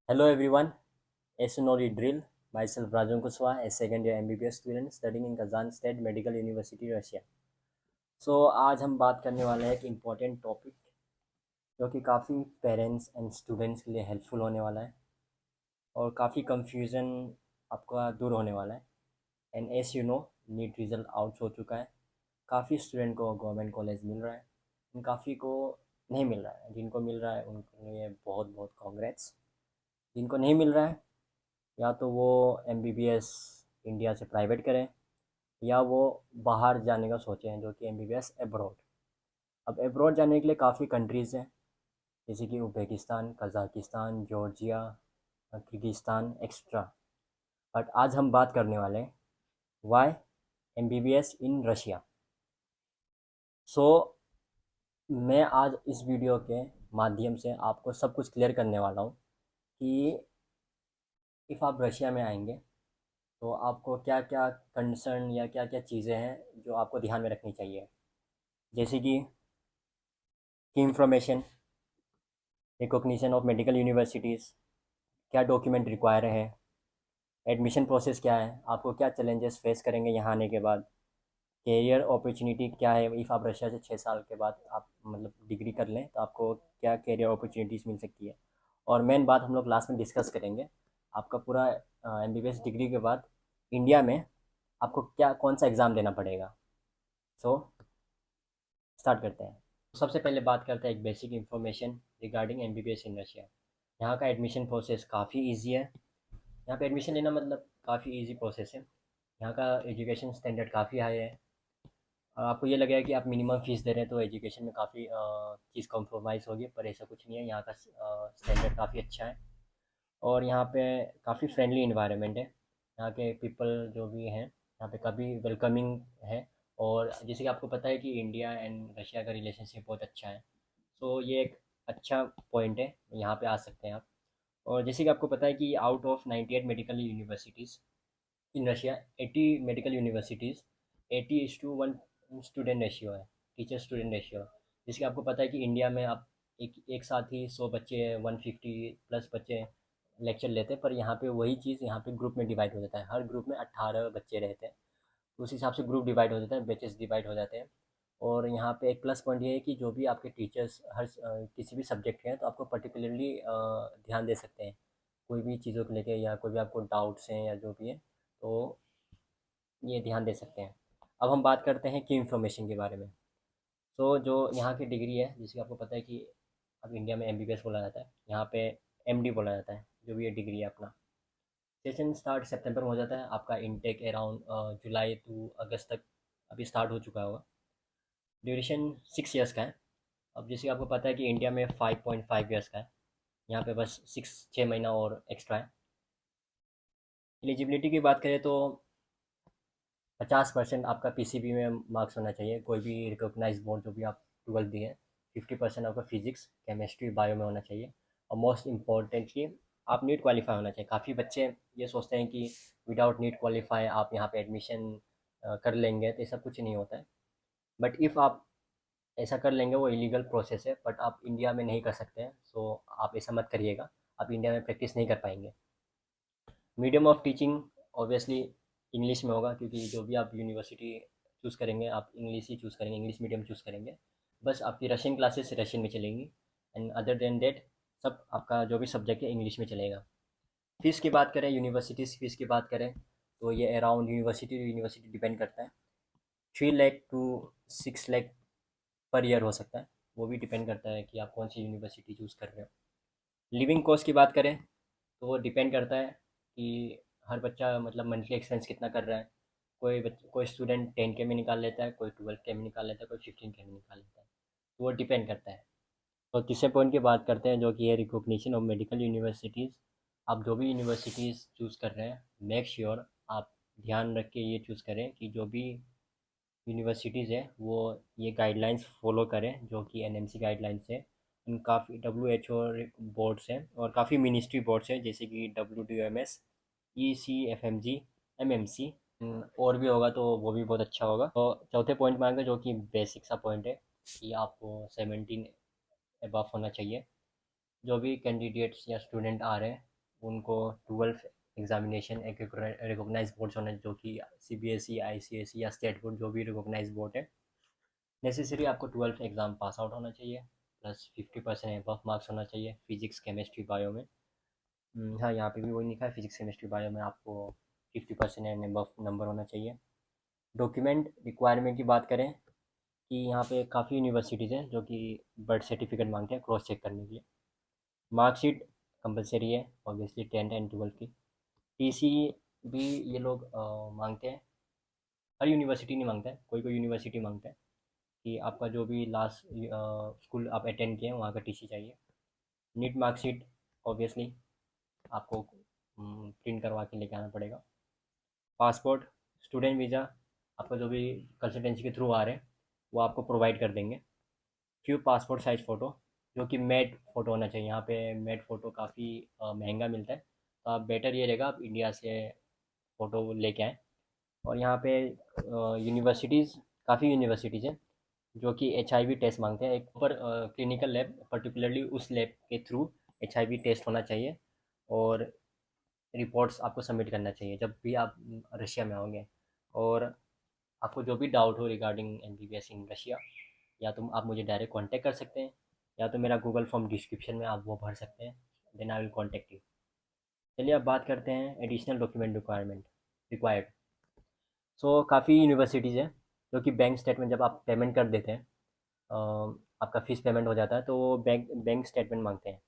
Hello everyone, as you know the drill, myself Rajan Kuswa, a second year MBBS student studying in Kazan State Medical University, Russia. आज हम बात करने वाले हैं एक important topic जो कि काफ़ी पेरेंट्स एंड स्टूडेंट्स के लिए हेल्पफुल होने वाला है और काफ़ी कंफ्यूजन आपका दूर होने वाला है। And as you know NEET result out हो चुका है। काफ़ी स्टूडेंट को गवर्नमेंट कॉलेज मिल रहा है, काफ़ी को नहीं मिल रहा है। जिनको मिल रहा है उनके लिए बहुत बहुत कॉन्ग्रेट्स। जिनको नहीं मिल रहा है या तो वो एमबीबीएस इंडिया से प्राइवेट करें या वो बाहर जाने का सोचे हैं, जो कि एमबीबीएस एब्रॉड। अब एब्रॉड जाने के लिए काफ़ी कंट्रीज़ हैं, जैसे कि Uzbekistan, Kazakhstan, Georgia, Kyrgyzstan extra. But आज हम बात करने वाले हैं वाई एमबीबीएस इन रशिया। सो मैं आज इस वीडियो के माध्यम से आपको सब कुछ क्लियर करने वाला हूँ कि इफ़ आप रशिया में आएंगे तो आपको क्या क्या कंसर्न या क्या क्या चीज़ें हैं जो आपको ध्यान में रखनी चाहिए। जैसे कि information, recognition of medical universities, क्या डॉक्यूमेंट रिक्वायर है, एडमिशन प्रोसेस क्या है, आपको क्या चैलेंजेस फेस करेंगे यहाँ आने के बाद, कैरियर अपॉर्चुनिटी क्या है। इफ़ आप रशिया से 6 साल के बाद आप मतलब डिग्री कर लें तो आपको क्या कैरियर अपॉर्चुनिटीज़ मिल सकती है। और मेन बात हम लोग लास्ट में डिस्कस करेंगे, आपका पूरा एमबीबीएस डिग्री के बाद इंडिया में आपको क्या कौन सा एग्ज़ाम देना पड़ेगा। सो स्टार्ट करते हैं। सबसे पहले बात करते हैं एक basic information regarding MBBS in Russia. यहाँ का एडमिशन प्रोसेस काफ़ी इजी है। यहाँ पे एडमिशन लेना मतलब काफ़ी इजी प्रोसेस है। यहाँ का एजुकेशन स्टैंडर्ड काफ़ी हाई है। और आपको ये लगेगा कि आप मिनिमम फ़ीस दे रहे हैं तो एजुकेशन में काफ़ी चीज़ कॉम्प्रोमाइज़ होगी, पर ऐसा कुछ नहीं है। यहाँ का स्टैंडर्ड काफ़ी अच्छा है और यहाँ पे काफ़ी फ्रेंडली इन्वायरमेंट है। यहाँ के पीपल जो भी हैं यहाँ पे काफ़ी वेलकमिंग है। और जैसे कि आपको पता है कि इंडिया एंड रशिया का रिलेशनशिप बहुत अच्छा है, तो ये एक अच्छा पॉइंट है, यहाँ पे आ सकते हैं आप। और जैसे कि आपको पता है कि out of 98 medical universities in Russia, 80 medical universities 80:1 student ratio है, टीचर स्टूडेंट रेशियो। जैसे कि आपको पता है कि इंडिया में आप एक एक साथ ही 100 बच्चे, 150 प्लस बच्चे लेक्चर लेते हैं, पर यहाँ पे वही चीज़ यहाँ पे ग्रुप में डिवाइड हो जाता है। हर ग्रुप में 18 बच्चे रहते हैं, तो उस हिसाब से ग्रुप डिवाइड हो जाता है, बैचेस डिवाइड हो जाते हैं। और यहाँ पे एक प्लस पॉइंट ये है कि जो भी आपके टीचर्स किसी भी सब्जेक्ट के हैं तो आपको पर्टिकुलरली ध्यान दे सकते हैं कोई भी चीज़ों को लेके, या कोई भी आपको डाउट्स हैं या जो भी है, तो ये ध्यान दे सकते हैं। अब हम बात करते हैं की इन्फॉर्मेशन के बारे में। तो जो यहाँ की डिग्री है, जिसकी आपको पता है कि अब इंडिया में एमबीबीएस बोला जाता है, यहाँ पे एमडी बोला जाता है। जो भी ये डिग्री है अपना, सेशन स्टार्ट सितंबर में हो जाता है, आपका इनटेक अराउंड जुलाई टू अगस्त तक अभी स्टार्ट हो चुका होगा। ड्यूरेशन 6 ईयर्स का है। अब जैसे आपको पता है कि इंडिया में 5.5 ईयर्स का है, यहाँ पे बस 6 महीना और एक्स्ट्रा है। एलिजिबिलिटी की बात करें तो 50% आपका पीसीबी में मार्क्स होना चाहिए, कोई भी रिकॉग्नाइज बोर्ड जो भी आप 12 दिए हैं। 50% आपका फिजिक्स, केमिस्ट्री, बायो में होना चाहिए। और मोस्ट इम्पॉर्टेंटली आप नीट क्वालिफाई होना चाहिए। काफ़ी बच्चे ये सोचते हैं कि विदाउट नीट क्वालिफाई आप यहाँ पे एडमिशन कर लेंगे, तो ऐसा कुछ नहीं होता है। बट इफ़ आप ऐसा कर लेंगे वो इलीगल प्रोसेस है, बट आप इंडिया में नहीं कर सकते हैं, सो आप ऐसा मत करिएगा। आप इंडिया में प्रैक्टिस नहीं कर पाएंगे। Medium of teaching obviously English में होगा, क्योंकि जो भी आप यूनिवर्सिटी चूज़ करेंगे आप इंग्लिश ही चूज़ करेंगे, इंग्लिश मीडियम चूज़ करेंगे। बस आपकी रशियन क्लासेस रशियन में चलेंगी, एंड अदर देन डेट सब आपका जो भी सब्जेक्ट है इंग्लिश में चलेगा। फ़ीस की बात करें, यूनिवर्सिटीज़ फ़ीस की बात करें, तो ये around university to university depend करता है। 3 lakh to 6 lakh per year हो सकता है। वो भी डिपेंड करता है कि आप कौन सी यूनिवर्सिटी चूज़ कर रहे हो। लिविंग कॉस्ट की बात करें तो वो डिपेंड करता है कि हर बच्चा मतलब मंथली एक्सपेंस कितना कर रहा है। कोई स्टूडेंट 10K में निकाल लेता है, कोई 12K में निकाल लेता है, कोई 15K में निकाल लेता है, तो वो डिपेंड करता है। तो तीसरे पॉइंट की बात करते हैं, जो कि है रिकॉग्निशन ऑफ मेडिकल यूनिवर्सिटीज़। आप जो भी यूनिवर्सिटीज़ चूज़ कर रहे हैं, मेक श्योर आप ध्यान रख के ये चूज़ करें कि जो भी यूनिवर्सिटीज़ है वो ये गाइडलाइंस फॉलो करें जो कि एनएमसी गाइडलाइंस है। काफ़ी डब्ल्यूएचओ बोर्ड्स हैं और काफ़ी मिनिस्ट्री बोर्ड्स हैं, जैसे कि डब्ल्यूडीओएमएस, ईसीएफएमजी, एमएमसी। और भी होगा तो वो भी बहुत अच्छा होगा। तो चौथे पॉइंट में आएगा, जो कि बेसिक सा पॉइंट है कि आपको 17 अबव होना चाहिए। जो भी कैंडिडेट्स या स्टूडेंट आ रहे हैं उनको 12th एग्ज़ामिनेशन एक रिकॉग्नाइज्ड बोर्ड्स होने, जो कि सीबीएसई, आईसीएसई या स्टेट बोर्ड, जो भी रिकॉग्नाइज्ड बोर्ड है, नेसेसरी आपको 12th एग्ज़ाम पास आउट होना चाहिए, प्लस 50% एबव मार्क्स होना चाहिए फिजिक्स, केमिस्ट्री, बायो में। हाँ, यहाँ पे भी वही लिखा है, फिजिक्स, केमिस्ट्री, बायो में आपको 50% एंड एबव नंबर होना चाहिए। डॉक्यूमेंट रिक्वायरमेंट की बात करें कि यहाँ पे काफ़ी यूनिवर्सिटीज़ हैं जो कि बर्थ सर्टिफिकेट मांगते हैं क्रॉस चेक करने के लिए। मार्कशीट कंपलसरी है ऑब्वियसली, 10th एंड 12th की। टीसी भी ये लोग मांगते हैं। हर यूनिवर्सिटी नहीं मांगता है, कोई कोई यूनिवर्सिटी मांगता है कि आपका जो भी लास्ट स्कूल आप अटेंड किए हैं वहाँ का टीसी चाहिए। नीट मार्कशीट ऑब्वियसली आपको प्रिंट करवा के लेके आना पड़ेगा। पासपोर्ट, स्टूडेंट वीज़ा, आपका जो भी कंसल्टेंसी के थ्रू आ रहे हैं वो आपको प्रोवाइड कर देंगे। फ्यू पासपोर्ट साइज़ फ़ोटो, जो कि मैट फ़ोटो होना चाहिए। यहाँ पे मैट फ़ोटो काफ़ी महंगा मिलता है, तो आप बेटर ये रहेगा आप इंडिया से फ़ोटो लेके आएँ। और यहाँ पे यूनिवर्सिटीज़, काफ़ी यूनिवर्सिटीज़ हैं जो कि एचआईवी टेस्ट मांगते हैं। एक पर क्लिनिकल लैब, पर्टिकुलरली उस लैब के थ्रू एचआईवी टेस्ट होना चाहिए, और रिपोर्ट्स आपको सबमिट करना चाहिए जब भी आप रशिया में आओगे। और आपको जो भी डाउट हो रिगार्डिंग एमबीबीएस इन रशिया, या तो आप मुझे डायरेक्ट कांटेक्ट कर सकते हैं, या तो मेरा गूगल फॉर्म डिस्क्रिप्शन में आप वो भर सकते हैं, then I will contact you. चलिए अब बात करते हैं एडिशनल डॉक्यूमेंट रिक्वायर्ड। सो काफ़ी यूनिवर्सिटीज़ हैं जो कि बैंक स्टेटमेंट, जब आप पेमेंट कर देते हैं, आपका फ़ीस पेमेंट हो जाता है, तो वो बैंक स्टेटमेंट मांगते हैं।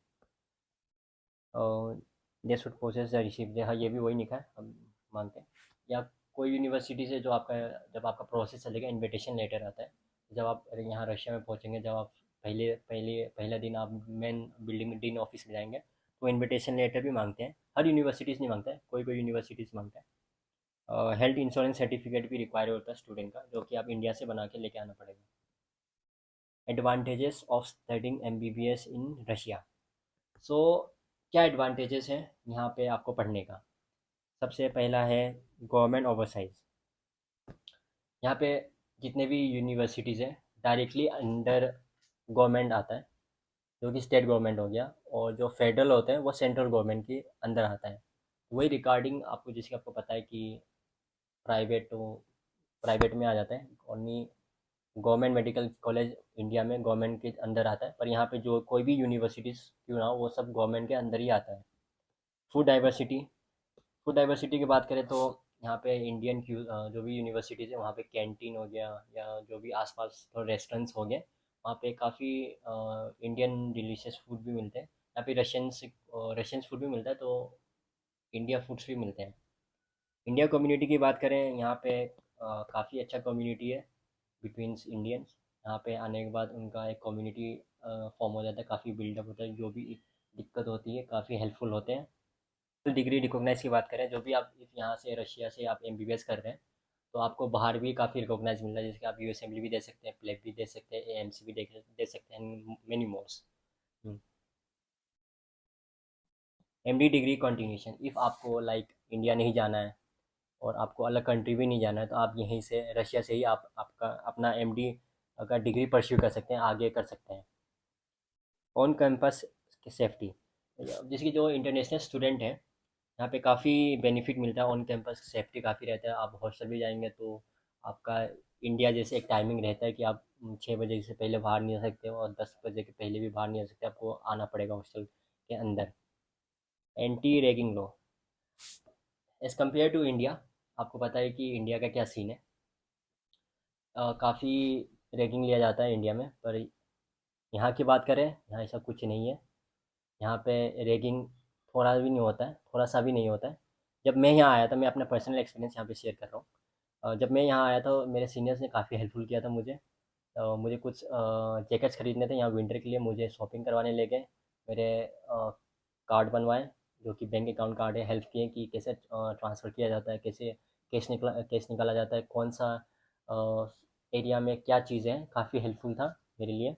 They should process the receipt, हाँ ये भी वही लिखा है, हम मांगते हैं। या कोई यूनिवर्सिटी से जो आपका, जब आपका प्रोसेस चलेगा, इनविटेशन लेटर आता है जब आप यहाँ रशिया में पहुँचेंगे, जब आप पहला दिन आप मेन बिल्डिंग में डीन ऑफिस में जाएंगे, तो इनविटेशन लेटर भी मांगते हैं। हर यूनिवर्सिटीज़ नहीं मांगता है, कोई कोई यूनिवर्सिटीज़ मांगता है। हेल्थ इंश्योरेंस सर्टिफिकेट भी रिक्वायर होता है स्टूडेंट का, जो कि आप इंडिया से बना के लेके आना पड़ेगा। Advantages of studying MBBS in Russia. So क्या एडवांटेजेस हैं यहाँ पे आपको पढ़ने का? सबसे पहला है गवर्नमेंट ओवरसाइज। यहाँ पे जितने भी यूनिवर्सिटीज़ हैं डायरेक्टली अंडर गवर्नमेंट आता है, जो कि स्टेट गवर्नमेंट हो गया, और जो फेडरल होते हैं वो सेंट्रल गवर्नमेंट के अंदर आता है। वही रिगार्डिंग आपको, जैसे कि आपको पता है कि प्राइवेट तो प्राइवेट में आ जाता है, और नहीं गवर्नमेंट मेडिकल कॉलेज इंडिया में गवर्नमेंट के अंदर आता है, पर यहाँ पे जो कोई भी यूनिवर्सिटीज़ क्यों ना हो वो सब गवर्नमेंट के अंदर ही आता है। फूड डाइवर्सिटी, फूड डाइवर्सिटी की बात करें तो यहाँ पे इंडियन जो भी यूनिवर्सिटीज़ है वहाँ पे कैंटीन हो गया, या जो भी आसपास रेस्टोरेंट्स हो गए, वहाँ पे काफ़ी इंडियन डिलीशियस फूड भी मिलते हैं। यहाँ पे रशियन फूड भी मिलता है, तो इंडिया फूड्स भी मिलते हैं। इंडिया कम्युनिटी की बात करें, यहाँ पे काफ़ी अच्छा कम्युनिटी है बिटवीन इंडियंस। यहाँ पे आने के बाद उनका एक कम्युनिटी फॉर्म हो जाता है, काफ़ी बिल्डअप होता है, जो भी दिक्कत होती है काफ़ी हेल्पफुल होते हैं। तो डिग्री रिकॉग्नाइज की बात करें, जो भी आप इफ यहाँ से रशिया से आप एमबीबीएस कर रहे हैं, तो आपको बाहर भी काफ़ी रिकॉग्नाइज मिल रहा है, जैसे कि आप यूएसएमबी भी दे सकते हैं, प्लेब भी दे सकते हैं, एएमसी भी दे सकते हैं, many mores. MD degree continuation, if आपको लाइक इंडिया नहीं जाना है और आपको अलग कंट्री भी नहीं जाना है, तो आप यहीं से रशिया से ही आप आपका अपना एमडी का डिग्री परस्यू कर सकते हैं, आगे कर सकते हैं। ऑन कैंपस की सेफ्टी, जैसे कि जो इंटरनेशनल स्टूडेंट हैं, यहाँ पे काफ़ी बेनिफिट मिलता है, ऑन कैंपस सेफ्टी काफ़ी रहता है। आप हॉस्टल भी जाएंगे तो आपका इंडिया जैसे एक टाइमिंग रहता है कि आप 6 बजे से पहले बाहर नहीं आ सकते हो, और 10 बजे के पहले भी बाहर नहीं आ सकते, आपको आना पड़ेगा हॉस्टल के अंदर। Anti ragging law, as compare to India, आपको पता है कि इंडिया का क्या सीन है। काफ़ी रैगिंग लिया जाता है इंडिया में, पर यहाँ की बात करें, यहाँ ऐसा कुछ नहीं है। यहाँ पे रैगिंग थोड़ा भी नहीं होता है, थोड़ा सा भी नहीं होता है। जब मैं यहाँ आया था, मैं अपना पर्सनल एक्सपीरियंस यहाँ पे शेयर कर रहा हूँ। जब मैं यहाँ आया था, मेरे सीनियर्स ने काफ़ी हेल्पफुल किया था मुझे। मुझे कुछ जैकेट्स खरीदने थे यहाँ विंटर के लिए, मुझे शॉपिंग करवाने ले गए, मेरे कार्ड बनवाए, जो कि बैंक अकाउंट कार्ड है, हेल्प किए कि कैसे ट्रांसफ़र किया जाता है, कैसे कैश निकाला जाता है, कौन सा एरिया में क्या चीज़ें हैं, काफ़ी हेल्पफुल था मेरे लिए।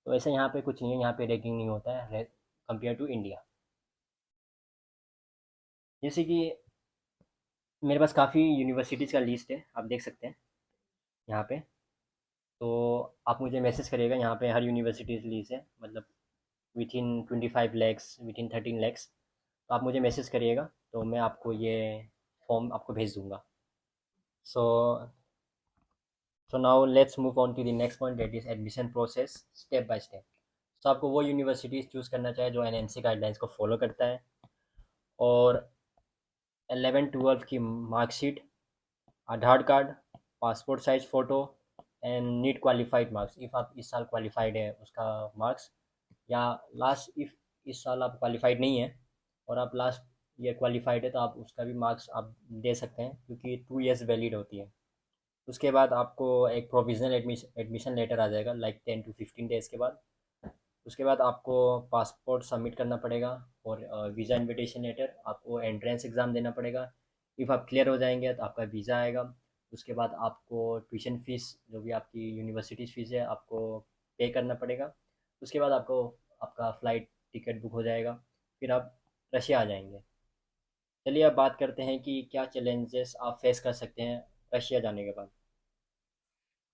तो ऐसा यहाँ पे कुछ नहीं है, यहाँ पे रैगिंग नहीं होता है कंपेयर टू इंडिया। जैसे कि मेरे पास काफ़ी यूनिवर्सिटीज़ का लिस्ट है, आप देख सकते हैं यहाँ पे। तो आप मुझे मैसेज करिएगा, यहाँ पे हर यूनिवर्सिटीज़ लिस्ट है, मतलब विथिन 25 लैक्स, विथिन 13 लैक्स। तो आप मुझे मैसेज करिएगा, तो मैं आपको ये फॉर्म आपको भेज दूँगा। So so now let's move on to the next point, that is admission process step by step. तो आपको वो यूनिवर्सिटीज़ चूज़ करना चाहिए जो एनएमसी गाइडलाइंस को फॉलो करता है, और 11-12 की marksheet, Aadhaar card, passport size photo and NEET qualified marks. If आप इस साल क्वालिफाइड है उसका मार्क्स, या लास्ट इफ़ इस साल आप क्वालिफाइड नहीं है और आप लास्ट ईयर क्वालिफाइड है तो आप उसका भी मार्क्स आप दे सकते हैं, क्योंकि 2 ईयर्स वैलिड होती है। उसके बाद आपको एक प्रोविज़नल एडमिशन लेटर आ जाएगा, लाइक 10 to 15 डेज़ के बाद। उसके बाद आपको पासपोर्ट सबमिट करना पड़ेगा, और वीज़ा इनविटेशन लेटर, आपको एंट्रेंस एग्ज़ाम देना पड़ेगा। इफ़ आप क्लियर हो जाएंगे तो आपका वीज़ा आएगा। उसके बाद आपको ट्यूशन फ़ीस, जो भी आपकी यूनिवर्सिटी फ़ीस है, आपको पे करना पड़ेगा। उसके बाद आपको आपका फ़्लाइट टिकट बुक हो जाएगा, फिर आप रशिया आ जाएंगे। चलिए अब बात करते हैं कि क्या चैलेंजेस आप फेस कर सकते हैं रशिया जाने के बाद।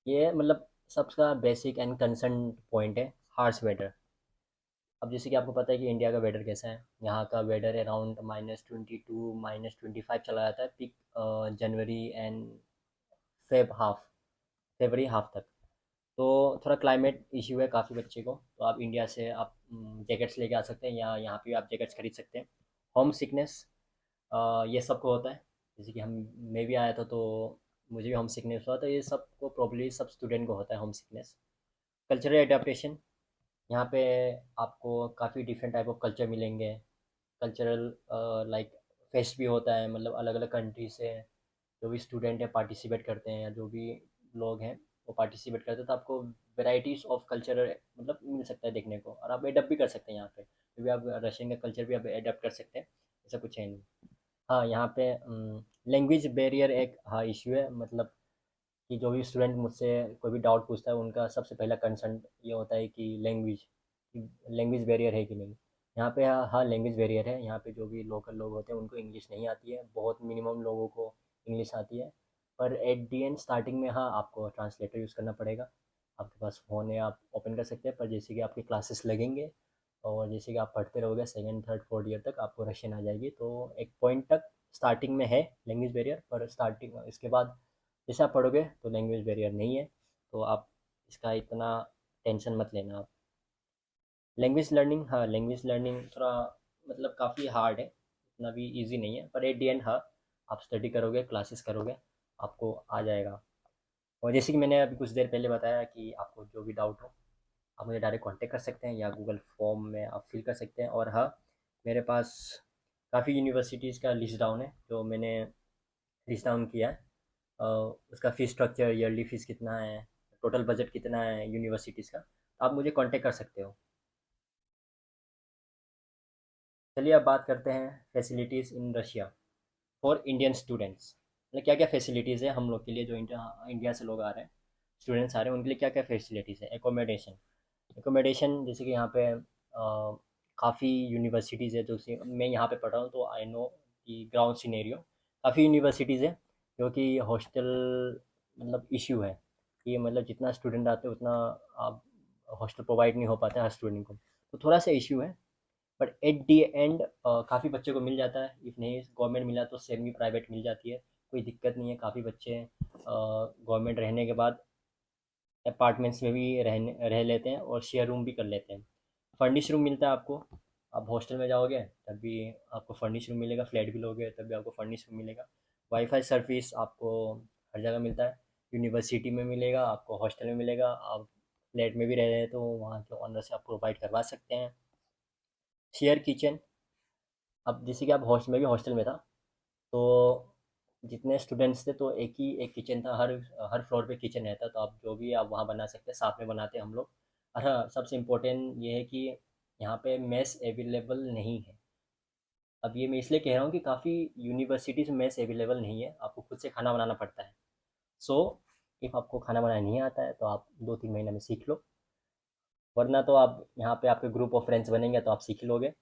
ये मतलब सबका बेसिक एंड कंसर्न पॉइंट है, हार्श वेदर। अब जैसे कि आपको पता है कि इंडिया का वेदर कैसा है। यहाँ का वेदर अराउंड -22 -25 चला जाता है peak January and February half तक। तो थोड़ा क्लाइमेट इश्यू है काफ़ी बच्चे को, तो आप इंडिया से आप जैकेट्स लेके आ सकते हैं, या यहाँ पे आप जैकेट्स खरीद सकते हैं। होम सिकनेस, ये सबको होता है। जैसे कि हम मैं भी आया था तो मुझे भी होम सिकनेस हुआ, तो ये सबको प्रॉब्ली सब स्टूडेंट को होता है होम सिकनेस। कल्चरल एडेप्टेशन, यहाँ पे आपको काफ़ी डिफरेंट टाइप ऑफ कल्चर मिलेंगे। कल्चरल लाइक फेस्ट भी होता है, मतलब अलग अलग कंट्री से जो भी स्टूडेंट है पार्टिसिपेट करते हैं, या जो भी लोग हैं वो पार्टिसिपेट करते हैं, तो आपको वेराइटीज़ ऑफ कल्चर मतलब मिल सकता है देखने को, और आप एडप्ट भी कर सकते हैं यहाँ पे, क्योंकि आप रशियन का कल्चर भी आप एडप्ट कर सकते हैं, ऐसा कुछ है नहीं। हाँ, यहाँ पे लैंग्वेज बैरियर एक हाँ इश्यू है, मतलब कि जो भी स्टूडेंट मुझसे कोई भी डाउट पूछता है उनका सबसे पहला कंसर्न ये होता है कि लैंग्वेज बैरियर है कि नहीं। यहाँ पे हाँ हाँ लैंग्वेज बैरियर है। यहाँ पे जो भी लोकल लोग होते हैं उनको इंग्लिश नहीं आती है, बहुत मिनिमम लोगों को इंग्लिश आती है। पर एट दी एंड स्टार्टिंग में हाँ आपको ट्रांसलेटर यूज़ करना पड़ेगा। आपके पास फ़ोन है, आप ओपन कर सकते हैं, पर जैसे कि आपके क्लासेस लगेंगे और जैसे कि आप पढ़ते रहोगे सेकंड थर्ड फोर्थ ईयर तक आपको रशियन आ जाएगी, तो एक पॉइंट तक स्टार्टिंग में है लैंग्वेज बैरियर, पर स्टार्टिंग इसके बाद जैसे आप पढ़ोगे तो लैंग्वेज बैरियर नहीं है, तो आप इसका इतना टेंशन मत लेना आप। लैंग्वेज लर्निंग, हाँ लैंग्वेज लर्निंग थोड़ा मतलब काफ़ी हार्ड है, इतना भी इजी नहीं है, पर एट दी एंड हाँ आप स्टडी करोगे क्लासेस करोगे आपको आ जाएगा। और जैसे कि मैंने अभी कुछ देर पहले बताया कि आपको जो भी डाउट हो आप मुझे डायरेक्ट कांटेक्ट कर सकते हैं, या गूगल फॉर्म में आप फिल कर सकते हैं। और हाँ, मेरे पास काफ़ी यूनिवर्सिटीज़ का लिस्ट डाउन है जो मैंने लिस्ट डाउन किया है। उसका फ़ीस स्ट्रक्चर, ईयरली फ़ीस कितना है, टोटल बजट कितना है यूनिवर्सिटीज़ का, तो आप मुझे कांटेक्ट कर सकते हो। चलिए अब बात करते हैं facilities in Russia for Indian students. मतलब क्या क्या फैसिलिटीज़ है हम लोग के लिए, जो इंडिया से लोग आ रहे हैं, स्टूडेंट्स आ रहे हैं, उनके लिए क्या क्या फैसिलिटीज़ है। एकोमोडेशन जैसे कि यहाँ पे काफ़ी यूनिवर्सिटीज़ है, जो कि मैं यहाँ पे पढ़ रहा हूँ तो आई नो कि ग्राउंड सिनेरियो काफ़ी यूनिवर्सिटीज़ है जो कि हॉस्टल मतलब इश्यू है, कि मतलब जितना स्टूडेंट आते हैं उतना आप हॉस्टल प्रोवाइड नहीं हो पाता है हर स्टूडेंट को, तो थोड़ा सा इश्यू है। बट एट दी एंड काफ़ी बच्चे को मिल जाता है, इफ़ नहीं गवर्नमेंट मिला तो सेमी प्राइवेट मिल जाती है, कोई दिक्कत नहीं है। काफ़ी बच्चे गवर्नमेंट रहने के बाद अपार्टमेंट्स में भी रह लेते हैं और शेयर रूम भी कर लेते हैं। फर्निश रूम मिलता है आपको, आप हॉस्टल में जाओगे तब भी आपको फर्निश रूम मिलेगा, फ्लैट भी लोगे तब भी आपको फर्निश रूम मिलेगा। वाईफाई सर्विस आपको हर जगह मिलता है, यूनिवर्सिटी में मिलेगा, आपको हॉस्टल में मिलेगा, आप फ्लैट में भी रह रहे हैं तो वहाँ के ऑनर से आप प्रोवाइड करवा सकते हैं। शेयर किचन, अब जैसे कि आप हॉस्टल में भी हॉस्टल में था, तो जितने स्टूडेंट्स थे तो एक किचन था, हर हर फ्लोर पे किचन रहता, तो आप जो भी आप वहाँ बना सकते हैं, साथ में बनाते हैं हम लोग। और हाँ सबसे इम्पोर्टेंट ये है कि यहाँ पे मेस अवेलेबल नहीं है। अब ये मैं इसलिए कह रहा हूँ कि काफ़ी यूनिवर्सिटीज़ में मेस अवेलेबल नहीं है, आपको खुद से खाना बनाना पड़ता है। सो इफ़ आपको खाना बनाना नहीं आता है तो आप 2-3 महीने में सीख लो, वरना तो आप यहाँ पे आपके ग्रुप ऑफ फ्रेंड्स बनेंगे तो आप सीख लोगे।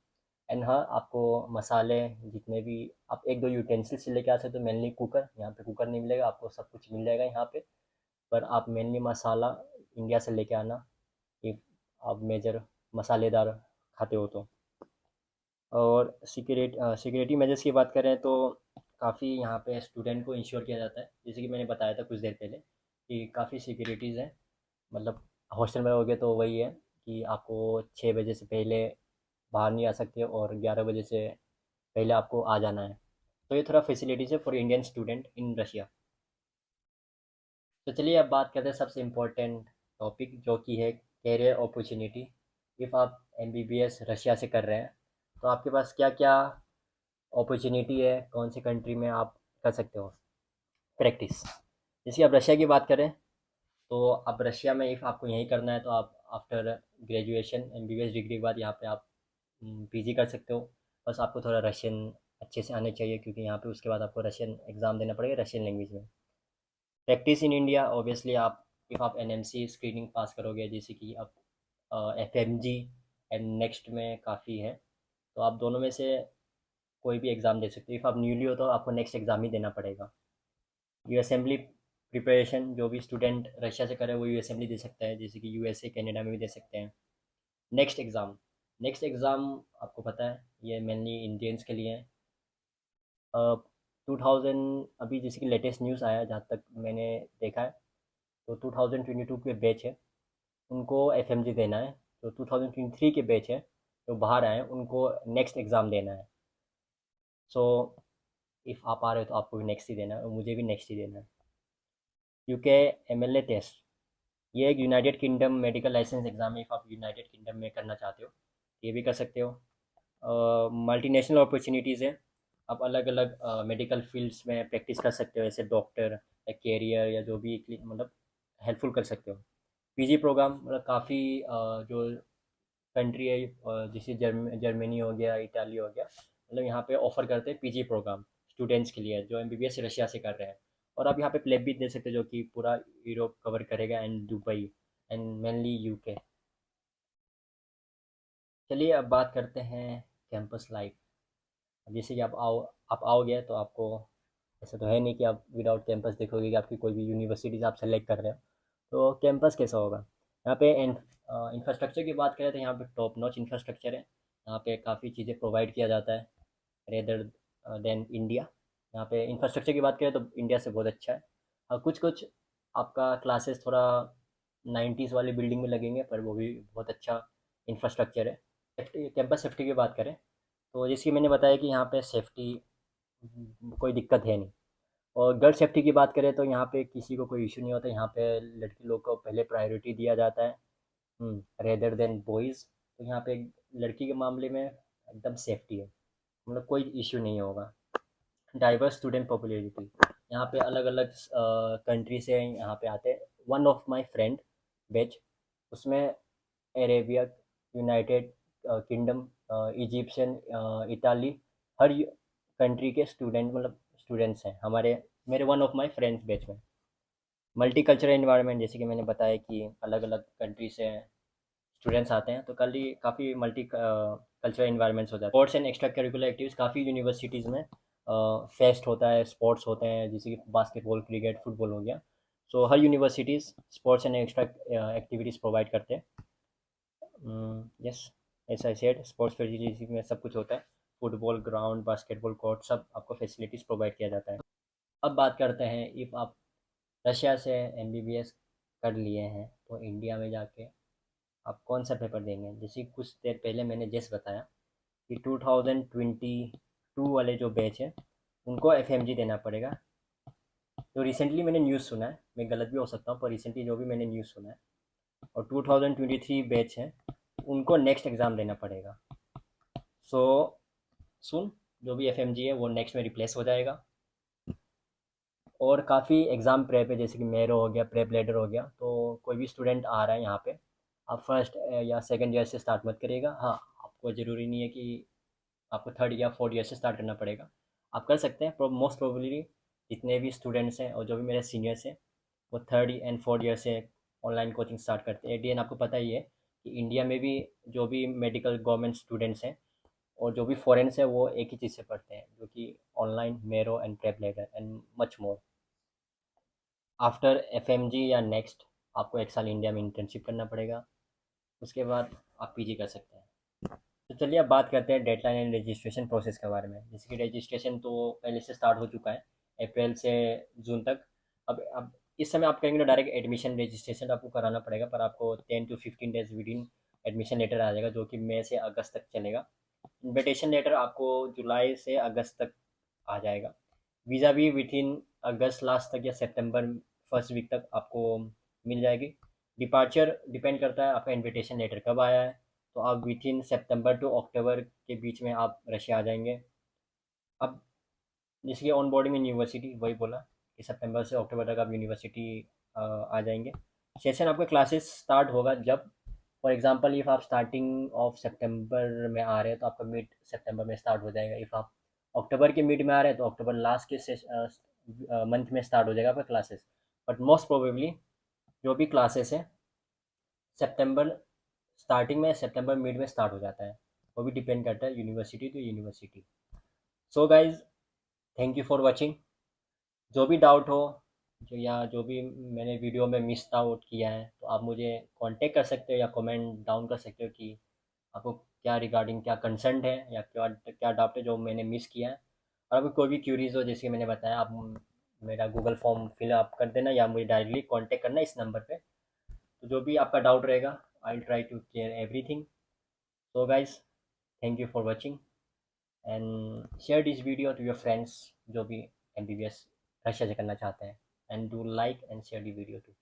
एंड हाँ आपको मसाले जितने भी आप एक दो यूटेंसिल्स लेके आ सकते हो, मेनली कुकर, यहाँ पे कुकर नहीं मिलेगा आपको, सब कुछ मिल जाएगा यहाँ पे, पर आप मेनली मसाला इंडिया से लेके आना, if आप मेजर मसालेदार खाते हो तो। और सिक्योरिटी मेजर्स की बात करें तो काफ़ी यहाँ पे स्टूडेंट को इंश्योर किया जाता है, जैसे कि मैंने बताया था कुछ देर पहले कि काफ़ी सिक्योरिटीज़ हैं। मतलब हॉस्टल में रहोगे तो वही है कि आपको 6 बजे से पहले बाहर नहीं आ सकते और 11 बजे से पहले आपको आ जाना है। तो ये थोड़ा फैसिलिटीज़ है for Indian student in Russia. तो चलिए अब बात करते हैं सबसे इम्पोर्टेंट टॉपिक, जो कि है कैरियर अपॉर्चुनिटी। इफ़ आप एमबीबीएस रशिया से कर रहे हैं तो आपके पास क्या क्या अपॉर्चुनिटी है, कौन सी कंट्री में आप कर सकते हो प्रैक्टिस। जैसे अब रशिया की बात करें तो अब रशिया में इफ़ आपको यहीं करना है तो आप आफ्टर ग्रेजुएशन एमबीबीएस डिग्री के बाद यहाँ पे आप पीजी कर सकते हो। बस आपको थोड़ा रशियन अच्छे से आने चाहिए, क्योंकि यहाँ पे उसके बाद आपको रशियन एग्ज़ाम देना पड़ेगा रशियन लैंग्वेज में। प्रैक्टिस इन इंडिया ऑब्वियसली आप इफ़ आप एनएमसी स्क्रीनिंग पास करोगे, जैसे कि आप एफएमजी एंड नेक्स्ट में काफ़ी है, तो आप दोनों में से कोई भी एग्ज़ाम दे सकते हो। इफ़ आप न्यूली हो तो आपको नेक्स्ट एग्ज़ाम ही देना पड़ेगा। यू असेंबली प्रिपरेशन जो भी स्टूडेंट रशिया से करे वो यू असेंबली दे सकता है, जैसे कि यूएसए कनाडा में भी दे सकते हैं। नेक्स्ट एग्ज़ाम आपको पता है ये मेनली इंडियंस के लिए है। 2000 अभी जैसे कि लेटेस्ट न्यूज़ आया है, जहाँ तक मैंने देखा है तो 2022 के बैच है उनको एफएमजी देना है। जो 2023 के बैच है जो बाहर आए हैं उनको नेक्स्ट एग्ज़ाम देना है। सो इफ़ आप आ रहे हो तो आपको भी नेक्स्ट ही देना है और मुझे भी नेक्स्ट ही देना है। यूके एमएलए टेस्ट, ये एक United Kingdom medical licence exam है। इफ़ आप यूनाइटेड किंगडम में करना चाहते हो ये भी कर सकते हो। मल्टीनेशनल अपॉर्चुनिटीज़ है। आप अलग अलग मेडिकल फील्ड्स में प्रैक्टिस कर सकते हो, जैसे डॉक्टर या कैरियर या जो भी मतलब हेल्पफुल कर सकते हो। पीजी प्रोग्राम मतलब काफ़ी जो कंट्री है जैसे जर्मनी हो गया, इटाली हो गया, मतलब यहाँ पे ऑफर करते हैं पीजी प्रोग्राम स्टूडेंट्स के लिए जो एमबीबीएस रशिया से कर रहे हैं। और आप यहाँ पे प्लेब भी दे सकते हो जो कि पूरा यूरोप कवर करेगा and Dubai and mainly UK. चलिए अब बात करते हैं कैंपस लाइफ। जैसे कि आप आओगे तो आपको ऐसा तो है नहीं कि आप विदाउट कैंपस देखोगे कि आपकी कोई भी यूनिवर्सिटीज़ आप सेलेक्ट कर रहे हो। तो कैंपस कैसा होगा यहाँ पे। इंफ्रास्ट्रक्चर की बात करें तो यहाँ पे टॉप नॉच इंफ्रास्ट्रक्चर है। यहाँ पे काफ़ी चीज़ें प्रोवाइड किया जाता है रेदर देन इंडिया। यहाँ पे इंफ्रास्ट्रक्चर की बात करें तो इंडिया से बहुत अच्छा है। कुछ कुछ आपका क्लासेस थोड़ा 90s वाली बिल्डिंग में लगेंगे, पर वो भी बहुत अच्छा इंफ्रास्ट्रक्चर है। सेफ्टी, कैंपस सेफ्टी की बात करें तो जैसे कि मैंने बताया कि यहाँ पे सेफ्टी कोई दिक्कत है नहीं। और गर्ल सेफ्टी की बात करें तो यहाँ पे किसी को कोई इशू नहीं होता। यहाँ पे लड़की लोग को पहले प्रायोरिटी दिया जाता है रेदर देन बॉयज़। तो यहाँ पे लड़की के मामले में एकदम सेफ्टी है, मतलब कोई इशू नहीं होगा। डाइवर्स स्टूडेंट पॉपुलैरिटी, यहाँ पे अलग अलग कंट्री से यहाँ पे आते हैं। One of my friend batch, उसमें Arabia, United Kingdom, Egyptian, Italy, हर कंट्री के स्टूडेंट मतलब स्टूडेंट्स हैं हमारे, मेरे one of my friends batch में। मल्टी कल्चरल इन्वायरमेंट, जैसे कि मैंने बताया कि अलग अलग कंट्री से स्टूडेंट्स आते हैं तो कल ही काफ़ी मल्टी कल्चरल इन्वायरमेंट्स हो जाते हैं। Sports and extra curricular activities काफ़ी यूनिवर्सिटीज़ में फेस्ट होता है, स्पोर्ट्स होते हैं, जैसे कि बास्केटबॉल, क्रिकेट, फुटबॉल हो गया। सो हर universities sports and extra activities provide करते हैं। Yes, as I said sports facilities में सब कुछ होता है। फुटबॉल ग्राउंड, बास्केटबॉल कोर्ट, सब आपको फैसिलिटीज़ प्रोवाइड किया जाता है। अब बात करते हैं इफ़ आप रशिया से एमबीबीएस कर लिए हैं तो इंडिया में जाके आप कौन सा पेपर देंगे। जैसे कुछ देर पहले मैंने जैसे बताया कि 2022 वाले जो बैच है उनको एफएमजी देना पड़ेगा। तो रिसेंटली मैंने न्यूज़ सुना है, मैं गलत भी हो सकता हूँ, पर रिसेंटली जो भी मैंने न्यूज़ सुना है, और 2023 बैच है उनको नेक्स्ट एग्ज़ाम देना पड़ेगा। सो सुन, जो भी एफएमजी है वो नेक्स्ट में रिप्लेस हो जाएगा। और काफ़ी एग्ज़ाम प्रेप है, जैसे कि मेरो हो गया, प्रेप लेडर हो गया। तो कोई भी स्टूडेंट आ रहा है यहाँ पे, आप फर्स्ट या सेकंड ईयर से स्टार्ट मत करिएगा। हाँ, आपको ज़रूरी नहीं है कि आपको थर्ड या फोर्थ ईयर से स्टार्ट करना पड़ेगा, आप कर सकते हैं। मोस्ट प्रोबेबली जितने भी स्टूडेंट्स हैं और जो भी मेरे सीनियर्स हैं वो थर्ड एंड फोर्थ ईयर से ऑनलाइन कोचिंग स्टार्ट करते हैं। एडीएन आपको पता ही है कि इंडिया में भी जो भी मेडिकल गवर्नमेंट स्टूडेंट्स हैं और जो भी फॉरेन्स है वो एक ही चीज़ से पढ़ते हैं, जो कि ऑनलाइन मेरो and prep ladder and much more. After FMG या नेक्स्ट आपको 1 साल इंडिया में इंटर्नशिप करना पड़ेगा, उसके बाद आप पीजी कर सकते हैं। तो तो चलिए अब बात करते हैं डेडलाइन एंड रजिस्ट्रेशन प्रोसेस के बारे में। जैसे कि रजिस्ट्रेशन तो पहले से स्टार्ट हो चुका है, अप्रैल से जून तक। अब इस समय आप करेंगे तो डायरेक्ट एडमिशन रजिस्ट्रेशन आपको कराना पड़ेगा, पर आपको 10 to 15 days within admission letter आ जाएगा, जो कि मई से अगस्त तक चलेगा। इन्विटेशन लेटर आपको जुलाई से अगस्त तक आ जाएगा। वीज़ा भी विद इन अगस्त लास्ट तक या सितंबर फर्स्ट वीक तक आपको मिल जाएगी। डिपार्चर डिपेंड करता है आपका इन्विटेशन लेटर कब आया है। तो आप विद इन सितंबर टू अक्टूबर के बीच में आप रशिया आ जाएंगे। अब जैसे कि ऑन बोर्डिंग इन यूनिवर्सिटी, वही बोला कि सितंबर से अक्टूबर तक आप यूनिवर्सिटी आ जाएंगे। सेशन आपका क्लासेस स्टार्ट होगा जब, फॉर एग्जांपल इफ़ आप स्टार्टिंग ऑफ सितंबर में आ रहे हैं तो आपका मिड सितंबर में स्टार्ट हो जाएगा। इफ़ आप अक्टूबर के मिड में आ रहे हैं तो अक्टूबर लास्ट के मंथ में स्टार्ट हो जाएगा आपका क्लासेस। बट मोस्ट प्रोबेबली जो भी क्लासेस है सितंबर स्टार्टिंग में, सितंबर मिड में स्टार्ट हो जाता है। वो भी डिपेंड करता है university to university. So guys, thank you for watching. जो भी डाउट हो, जो या जो भी मैंने वीडियो में मिस आउट किया है, तो आप मुझे कांटेक्ट कर सकते हो या कमेंट डाउन कर सकते हो कि आपको क्या रिगार्डिंग क्या कंसर्न है या क्या क्या डाउट है जो मैंने मिस किया है। और अगर कोई भी क्यूरीज हो, जैसे मैंने बताया, आप मेरा गूगल फॉर्म फिल अप कर देना या मुझे डायरेक्टली कांटेक्ट करना इस नंबर पे। तो जो भी आपका डाउट रहेगा, I will try to clear everything. So guys, thank you for watching and share this video to your friends जो भी एमबीबीएस रशिया से करना चाहते हैं, and do like and share the video to.